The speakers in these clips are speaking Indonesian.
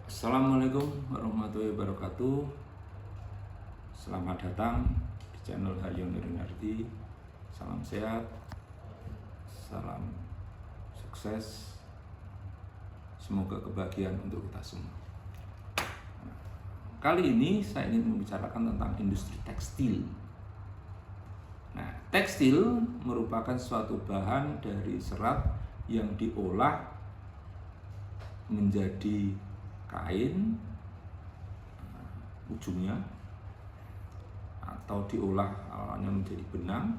Assalamualaikum warahmatullahi wabarakatuh. Selamat datang di channel Haryo Nurunardi. Salam sehat, salam sukses. Semoga kebahagiaan untuk kita semua. Kali ini saya ingin membicarakan tentang industri tekstil. Nah, tekstil merupakan suatu bahan dari serat yang diolah menjadi kain ujungnya, atau diolah awalnya menjadi benang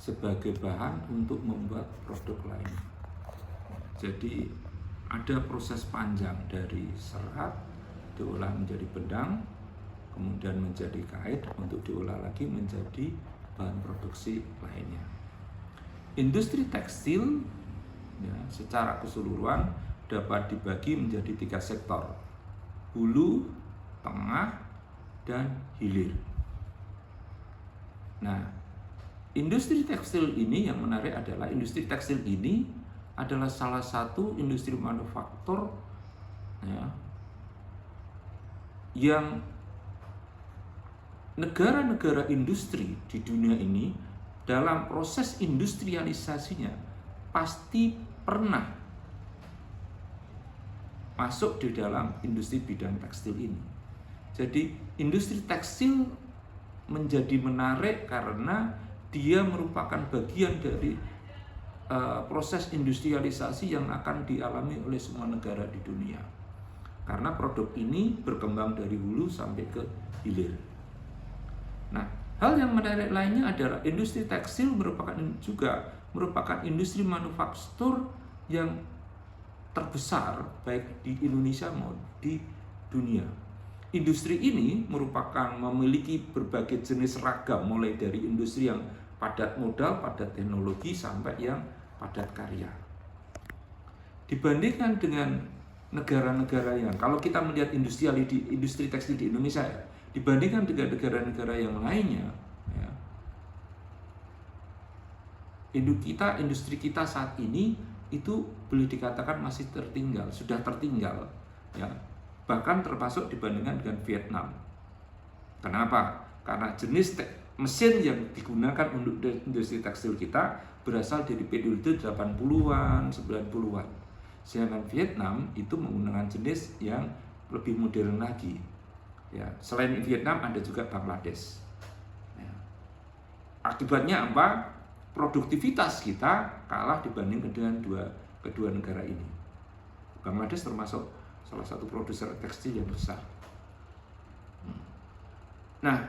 sebagai bahan untuk membuat produk lain. Jadi ada proses panjang dari serat diolah menjadi benang, kemudian menjadi kain untuk diolah lagi menjadi bahan produksi lainnya. Industri tekstil secara keseluruhan dapat dibagi menjadi 3 sektor: hulu, tengah, dan hilir. Nah, industri tekstil ini yang menarik adalah industri tekstil ini adalah salah satu industri manufaktur yang negara-negara industri di dunia ini dalam proses industrialisasinya pasti pernah masuk di dalam industri bidang tekstil ini. Jadi industri tekstil menjadi menarik karena dia merupakan bagian dari proses industrialisasi yang akan dialami oleh semua negara di dunia. Karena produk ini berkembang dari hulu sampai ke hilir. Nah, hal yang menarik lainnya adalah industri tekstil merupakan industri manufaktur yang terbesar baik di Indonesia maupun di dunia. Industri ini merupakan memiliki berbagai jenis ragam, mulai dari industri yang padat modal, padat teknologi, sampai yang padat karya. Dibandingkan dengan negara-negara yang, kalau kita melihat industri tekstil di Indonesia dibandingkan dengan negara-negara yang lainnya, industri kita saat ini itu boleh dikatakan masih tertinggal, sudah tertinggal, bahkan termasuk dibandingkan dengan Vietnam. Kenapa? Karena jenis mesin yang digunakan untuk industri tekstil kita berasal dari periode 80-an, 90-an. Sedangkan Vietnam itu menggunakan jenis yang lebih modern lagi. Selain Vietnam ada juga Bangladesh. Akibatnya apa? Produktivitas kita kalah dibandingkan dengan kedua negara ini. Bangladesh termasuk salah satu produser tekstil yang besar. Nah,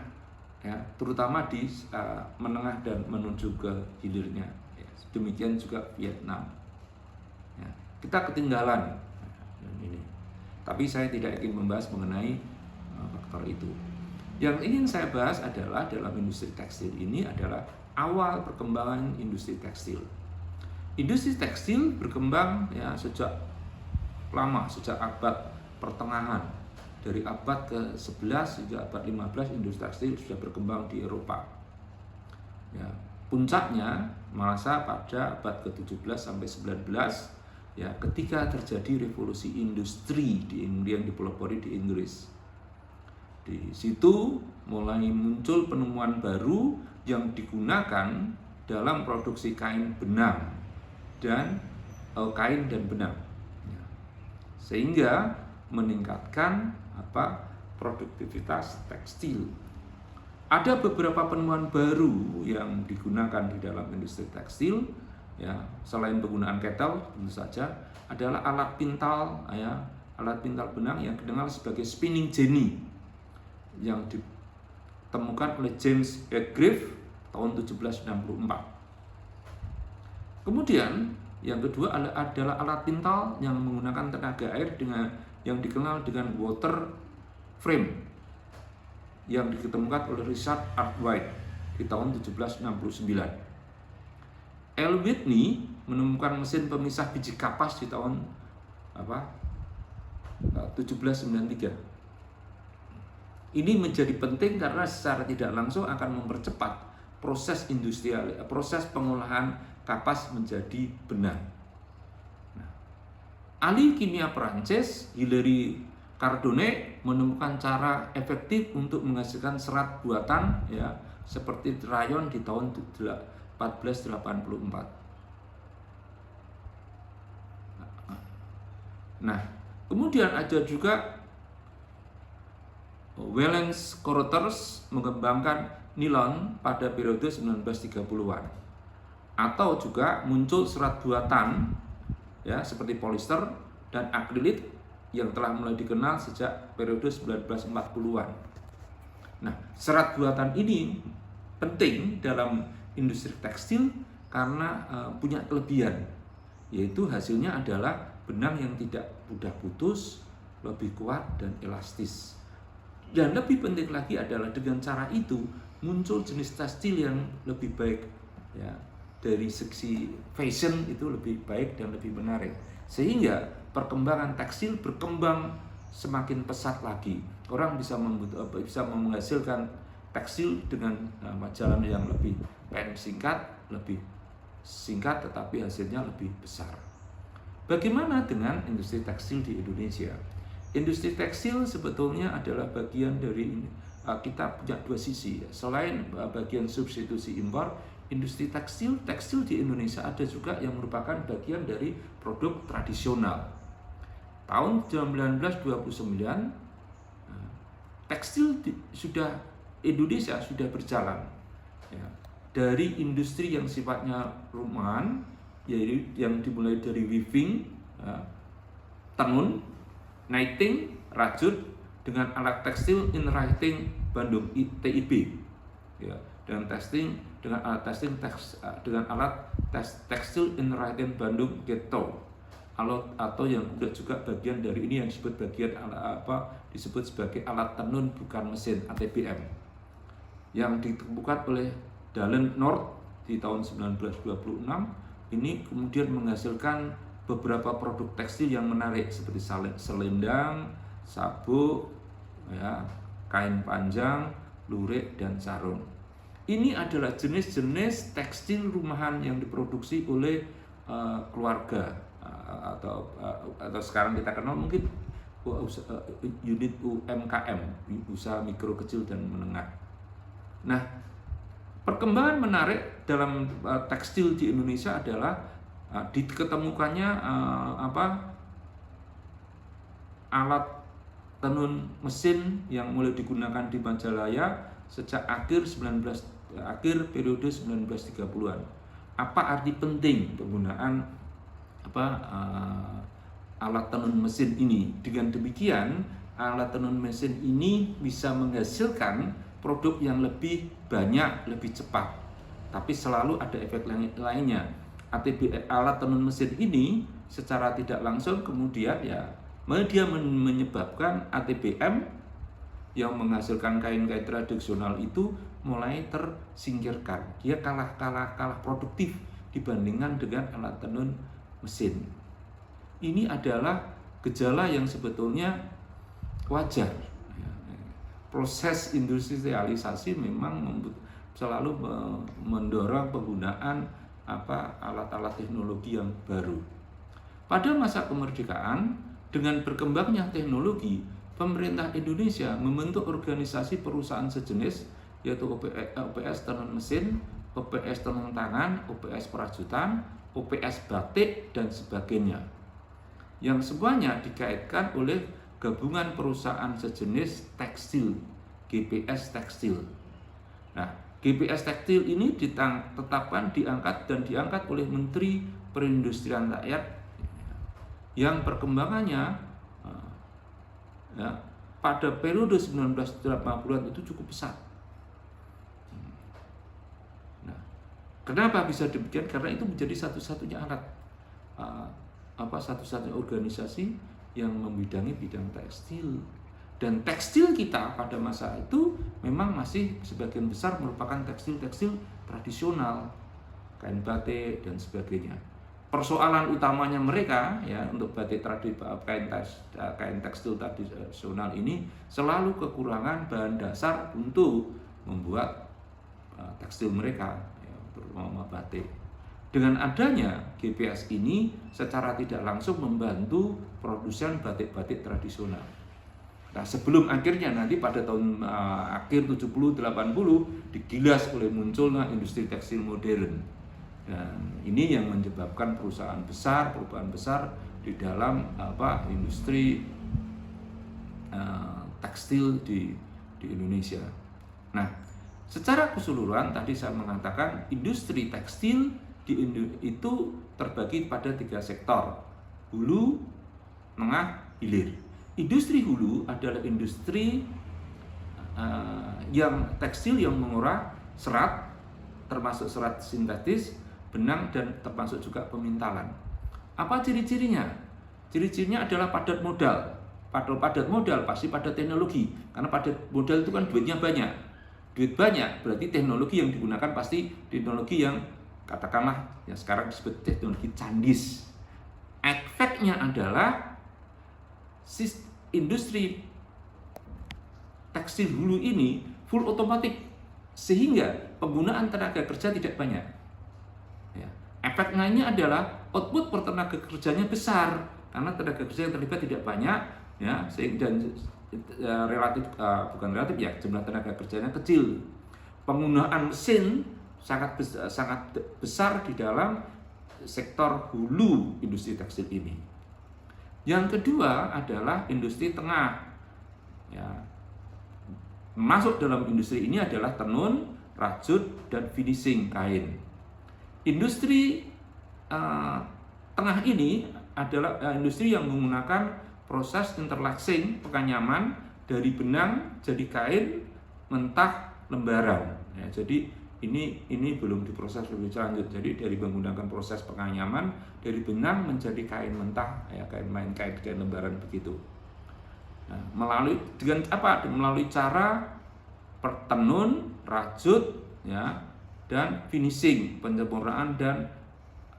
terutama di menengah dan menuju ke hilirnya. Demikian juga Vietnam. Kita ketinggalan ini. Tapi saya tidak ingin membahas mengenai faktor itu. Yang ingin saya bahas adalah dalam industri tekstil ini adalah awal perkembangan industri tekstil. Industri tekstil berkembang sejak lama, sejak abad pertengahan. Dari abad ke-11 hingga abad 15 industri tekstil sudah berkembang di Eropa. Puncaknya masa pada abad ke-17 sampai 19 ketika terjadi revolusi industri yang dipelopori di Inggris. Di situ mulai muncul penemuan baru yang digunakan dalam produksi kain benang dan benang, sehingga meningkatkan produktivitas tekstil. Ada beberapa penemuan baru yang digunakan di dalam industri tekstil, selain penggunaan kettle tentu saja adalah alat pintal benang yang dikenal sebagai spinning jenny yang ditemukan oleh James Hargreaves tahun 1764. Kemudian yang kedua adalah alat pintal yang menggunakan tenaga air yang dikenal dengan water frame yang ditemukan oleh Richard Arkwright di tahun 1769. L. Whitney menemukan mesin pemisah biji kapas di tahun 1793. Ini menjadi penting karena secara tidak langsung akan mempercepat proses pengolahan kapas menjadi benang. ahli kimia Perancis Hilary Cardone menemukan cara efektif untuk menghasilkan serat buatan ya seperti rayon di tahun 1484. Nah, kemudian ada juga Wallace Carothers mengembangkan nilon pada periode 1930-an. Atau juga muncul serat buatan ya seperti polister dan akrilit yang telah mulai dikenal sejak periode 1940-an. Nah, serat buatan ini penting dalam industri tekstil karena punya kelebihan, yaitu hasilnya adalah benang yang tidak mudah putus, lebih kuat dan elastis. Dan lebih penting lagi adalah dengan cara itu muncul jenis tekstil yang lebih baik ya. Dari segi fashion itu lebih baik dan lebih menarik. Sehingga perkembangan tekstil berkembang semakin pesat lagi. Orang bisa menghasilkan tekstil dengan jalan yang lebih pendek lebih singkat tetapi hasilnya lebih besar. Bagaimana dengan industri tekstil di Indonesia? Industri tekstil sebetulnya adalah bagian dari kita punya dua sisi. Selain bagian substitusi impor, industri tekstil di Indonesia ada juga yang merupakan bagian dari produk tradisional. Tahun 1929 tekstil Indonesia sudah berjalan ya, dari industri yang sifatnya rumahan, yaitu yang dimulai dari weaving, tenun, knitting, rajut dengan alat tekstil in writing Bandung TIB, ya, dengan alat tekstil in writing Bandung Geto, atau yang juga bagian dari ini yang disebut disebut sebagai alat tenun bukan mesin ATBM, yang ditemukan oleh Dalen North di tahun 1926. Ini kemudian menghasilkan beberapa produk tekstil yang menarik seperti selendang, sabuk, ya, kain panjang, lurik, dan sarung. Ini adalah jenis-jenis tekstil rumahan yang diproduksi oleh keluarga atau sekarang kita kenal mungkin unit UMKM, usaha mikro, kecil, dan menengah. Nah, perkembangan menarik dalam tekstil di Indonesia adalah diketemukannya alat tenun mesin yang mulai digunakan di Majalaya sejak akhir periode 1930-an. Apa arti penting penggunaan alat tenun mesin ini? Dengan demikian, alat tenun mesin ini bisa menghasilkan produk yang lebih banyak, lebih cepat. Tapi selalu ada efek lainnya. Alat tenun mesin ini secara tidak langsung kemudian dia menyebabkan ATBM yang menghasilkan kain-kain tradisional itu mulai tersingkirkan. Dia kalah produktif dibandingkan dengan alat tenun mesin. Ini adalah gejala yang sebetulnya wajar. Proses industrialisasi memang selalu mendorong penggunaan alat-alat teknologi yang baru. Pada masa kemerdekaan, dengan berkembangnya teknologi, pemerintah Indonesia membentuk organisasi perusahaan sejenis, yaitu OPS tenun mesin, OPS tenun tangan, OPS perajutan, OPS batik, dan sebagainya, yang semuanya dikaitkan oleh gabungan perusahaan sejenis tekstil, GPS Tekstil. Nah, GPS Tekstil ini diangkat oleh Menteri Perindustrian Rakyat, yang perkembangannya pada periode 1980-an itu cukup pesat. Nah, kenapa bisa demikian? Karena itu menjadi satu-satunya alat, satu-satunya organisasi yang membidangi bidang tekstil. Dan tekstil kita pada masa itu memang masih sebagian besar merupakan tekstil-tekstil tradisional, kain batik dan sebagainya. Persoalan utamanya mereka ya untuk batik kain tekstil tradisional ini selalu kekurangan bahan dasar untuk membuat tekstil mereka, ya, terutama batik. Dengan adanya GPS ini secara tidak langsung membantu produsen batik-batik tradisional. Nah, sebelum akhirnya nanti pada tahun akhir 70-80 digilas oleh munculnya industri tekstil modern. Dan ini yang menyebabkan perubahan besar di dalam industri tekstil di Indonesia. Nah, secara keseluruhan tadi saya mengatakan industri tekstil itu terbagi pada 3 sektor: hulu, tengah, hilir. Industri hulu adalah industri yang tekstil yang mengolah serat, termasuk serat sintetis, benang, dan termasuk juga pemintalan. Apa ciri-cirinya? Ciri-cirinya adalah padat modal. Padat modal pasti padat teknologi, karena padat modal itu kan duitnya banyak. Duit banyak berarti teknologi yang digunakan pasti teknologi yang katakanlah yang sekarang disebut teknologi canggih. Efeknya adalah industri tekstil hulu ini full otomatis sehingga penggunaan tenaga kerja tidak banyak. Ya. Efek lainnya adalah output per tenaga kerjanya besar karena tenaga kerja yang terlibat tidak banyak, ya, dan jumlah tenaga kerjanya kecil. Penggunaan mesin sangat besar di dalam sektor hulu industri tekstil ini. Yang kedua adalah industri tengah. Ya. Masuk dalam industri ini adalah tenun, rajut, dan finishing kain. Industri tengah ini adalah industri yang menggunakan proses interlacing penganyaman dari benang jadi kain mentah lembaran. Ya, jadi ini belum diproses lebih lanjut. Jadi dari menggunakan proses penganyaman dari benang menjadi kain mentah, ya, kain lembaran begitu. Nah, melalui cara pertenun, rajut, ya, dan finishing, penyempurnaan dan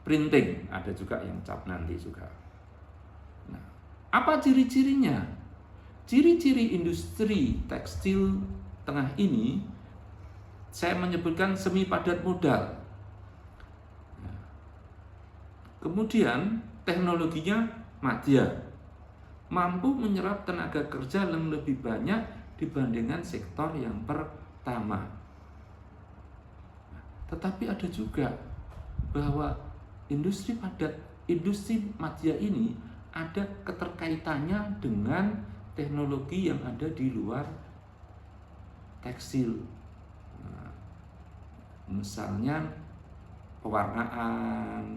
printing. Ada juga yang cap nanti juga. Nah, apa ciri-cirinya? Ciri-ciri industri tekstil tengah ini saya menyebutkan semi padat modal. Kemudian teknologinya madya, mampu menyerap tenaga kerja yang lebih banyak dibandingkan sektor yang pertama. Tetapi ada juga bahwa industri madya ini ada keterkaitannya dengan teknologi yang ada di luar tekstil. Misalnya pewarnaan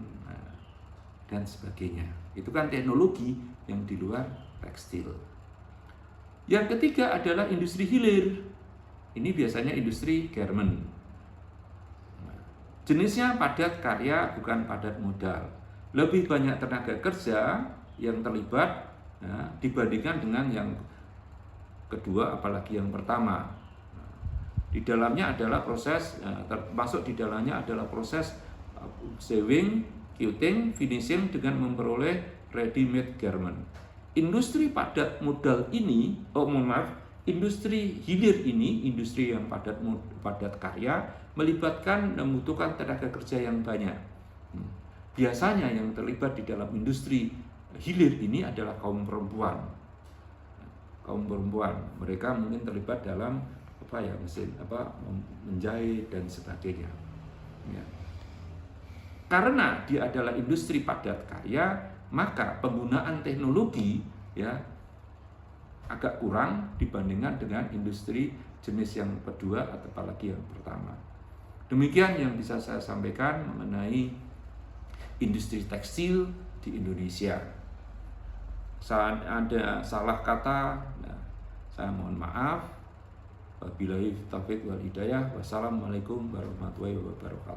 dan sebagainya. Itu kan teknologi yang di luar tekstil. Yang ketiga adalah industri hilir. Ini biasanya industri garment. Jenisnya padat karya, bukan padat modal. Lebih banyak tenaga kerja yang terlibat, ya, dibandingkan dengan yang kedua, apalagi yang pertama. Di dalamnya adalah proses, termasuk di dalamnya adalah proses sewing, quilting, finishing dengan memperoleh ready-made garment. Industri padat modal ini, industri hilir ini, industri yang padat karya, membutuhkan tenaga kerja yang banyak. Biasanya yang terlibat di dalam industri hilir ini adalah kaum perempuan. Mereka mungkin terlibat dalam menjahit dan sebagainya. Ya. Karena dia adalah industri padat karya, maka penggunaan teknologi, ya, agak kurang dibandingkan dengan industri jenis yang kedua atau apalagi yang pertama. Demikian yang bisa saya sampaikan mengenai industri tekstil di Indonesia. Saat ada salah kata, saya mohon maaf. Wabillahi taufiq wal hidayah. Wassalamualaikum warahmatullahi wabarakatuh.